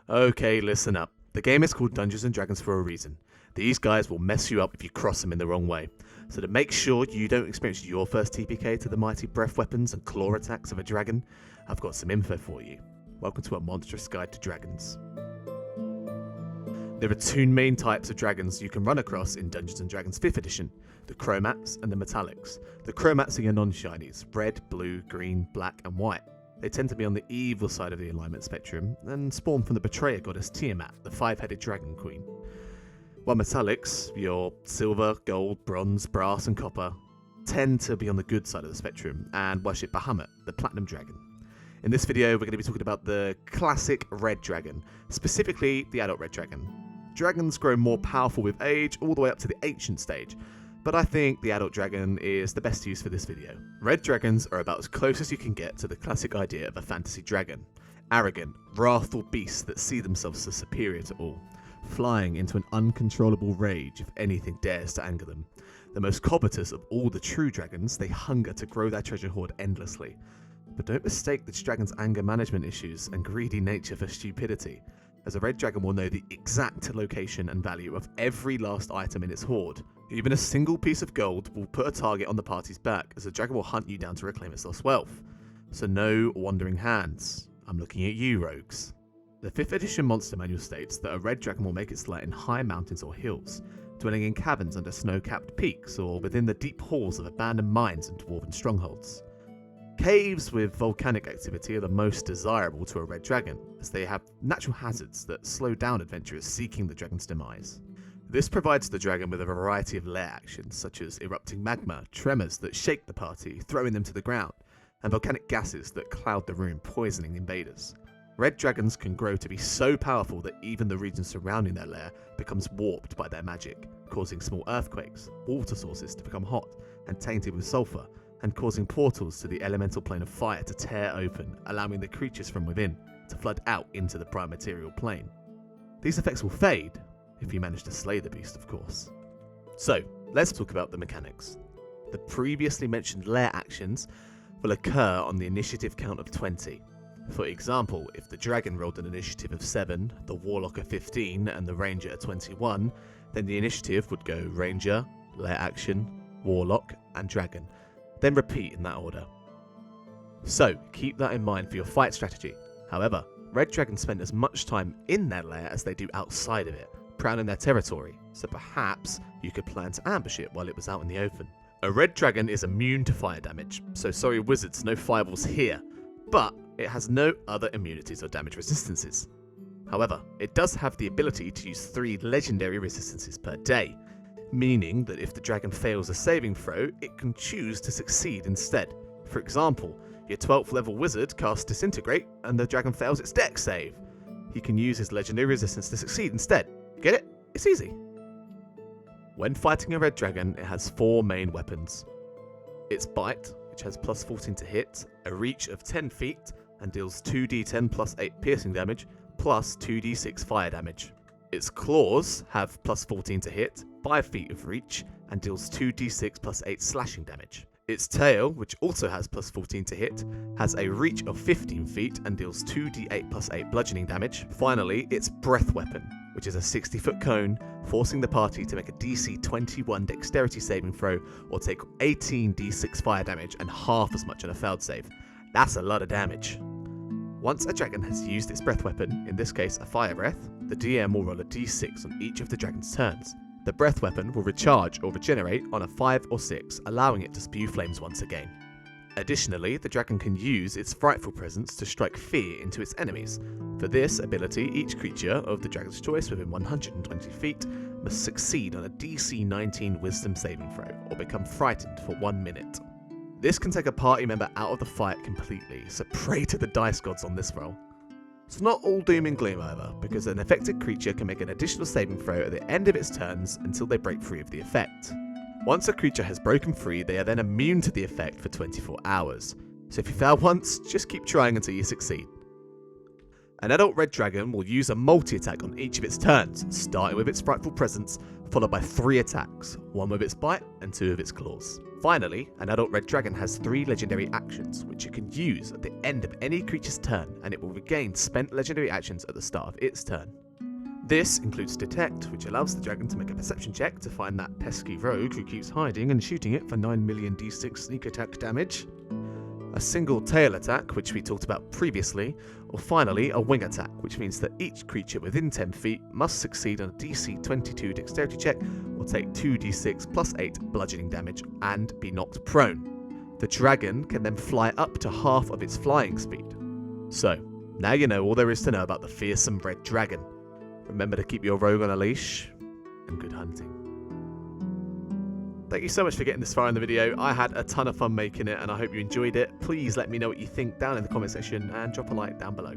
Okay, listen up. The game is called Dungeons and Dragons for a reason. These guys will mess you up if you cross them in the wrong way. So to make sure you don't experience your first TPK to the mighty breath weapons and claw attacks of a dragon, I've got some info for you. Welcome to a monstrous guide to dragons. There are two main types of dragons you can run across in Dungeons and Dragons 5th edition, the chromats and the metallics. The chromats are your non-shinies, red, blue, green, black and white. They tend to be on the evil side of the alignment spectrum and spawn from the betrayer goddess Tiamat, the five-headed dragon queen. While metallics, your silver, gold, bronze, brass and copper, tend to be on the good side of the spectrum and worship Bahamut, the platinum dragon. In this video we're going to be talking about the classic red dragon, specifically the adult red dragon. Dragons grow more powerful with age all the way up to the ancient stage, but I think the adult dragon is the best use for this video. Red dragons are about as close as you can get to the classic idea of a fantasy dragon. Arrogant, wrathful beasts that see themselves as superior to all, flying into an uncontrollable rage if anything dares to anger them. The most covetous of all the true dragons, they hunger to grow their treasure hoard endlessly. But don't mistake this dragon's anger management issues and greedy nature for stupidity, as a red dragon will know the exact location and value of every last item in its hoard. Even a single piece of gold will put a target on the party's back, as the dragon will hunt you down to reclaim its lost wealth. So no wandering hands. I'm looking at you, rogues. The 5th edition monster manual states that a red dragon will make its lair in high mountains or hills, dwelling in caverns under snow-capped peaks or within the deep halls of abandoned mines and dwarven strongholds. Caves with volcanic activity are the most desirable to a red dragon, as they have natural hazards that slow down adventurers seeking the dragon's demise. This provides the dragon with a variety of lair actions, such as erupting magma, tremors that shake the party, throwing them to the ground, and volcanic gases that cloud the room, poisoning invaders. Red dragons can grow to be so powerful that even the region surrounding their lair becomes warped by their magic, causing small earthquakes, water sources to become hot and tainted with sulfur, and causing portals to the elemental plane of fire to tear open, allowing the creatures from within to flood out into the prime material plane. These effects will fade, if you manage to slay the beast, of course. So, let's talk about the mechanics. The previously mentioned lair actions will occur on the initiative count of 20. For example, if the dragon rolled an initiative of 7, the warlock a 15, and the ranger a 21, then the initiative would go ranger, lair action, warlock, and dragon. Then repeat in that order. So, keep that in mind for your fight strategy. However, red dragons spend as much time in their lair as they do outside of it, prowling their territory, so perhaps you could plan to ambush it while it was out in the open. A red dragon is immune to fire damage, so sorry wizards, no fireballs here, but it has no other immunities or damage resistances. However, it does have the ability to use 3 legendary resistances per day, meaning that if the dragon fails a saving throw, it can choose to succeed instead. For example, your 12th level wizard casts Disintegrate and the dragon fails its dex save. He can use his legendary resistance to succeed instead. Get it? It's easy. When fighting a red dragon, it has 4 main weapons. Its bite, which has plus 14 to hit, a reach of 10 feet and deals 2d10 plus 8 piercing damage, plus 2d6 fire damage. Its claws have plus 14 to hit, 5 feet of reach, and deals 2d6 plus 8 slashing damage. Its tail, which also has plus 14 to hit, has a reach of 15 feet and deals 2d8 plus 8 bludgeoning damage. Finally, its breath weapon, which is a 60-foot cone, forcing the party to make a DC 21 dexterity saving throw or take 18d6 fire damage and half as much on a failed save. That's a lot of damage. Once a dragon has used its breath weapon, in this case a fire breath, the DM will roll a d6 on each of the dragon's turns. The breath weapon will recharge or regenerate on a 5 or 6, allowing it to spew flames once again. Additionally, the dragon can use its frightful presence to strike fear into its enemies. For this ability, each creature of the dragon's choice within 120 feet must succeed on a DC 19 wisdom saving throw or become frightened for 1 minute. This can take a party member out of the fight completely, so pray to the dice gods on this roll. It's not all doom and gloom however, because an affected creature can make an additional saving throw at the end of its turns until they break free of the effect. Once a creature has broken free, they are then immune to the effect for 24 hours, so if you fail once, just keep trying until you succeed. An adult red dragon will use a multi-attack on each of its turns, starting with its frightful presence, followed by 3 attacks, 1 with its bite and 2 with its claws. Finally, an adult red dragon has 3 legendary actions, which it can use at the end of any creature's turn, and it will regain spent legendary actions at the start of its turn. This includes Detect, which allows the dragon to make a perception check to find that pesky rogue who keeps hiding and shooting it for 9 million d6 sneak attack damage, a single tail attack, which we talked about previously, or finally a wing attack, which means that each creature within 10 feet must succeed on a DC 22 dexterity check or take 2d6 plus 8 bludgeoning damage and be knocked prone. The dragon can then fly up to half of its flying speed. So, now you know all there is to know about the fearsome red dragon. Remember to keep your rogue on a leash, and good hunting. Thank you so much for getting this far in the video. I had a ton of fun making it and I hope you enjoyed it. Please let me know what you think down in the comment section and drop a like down below.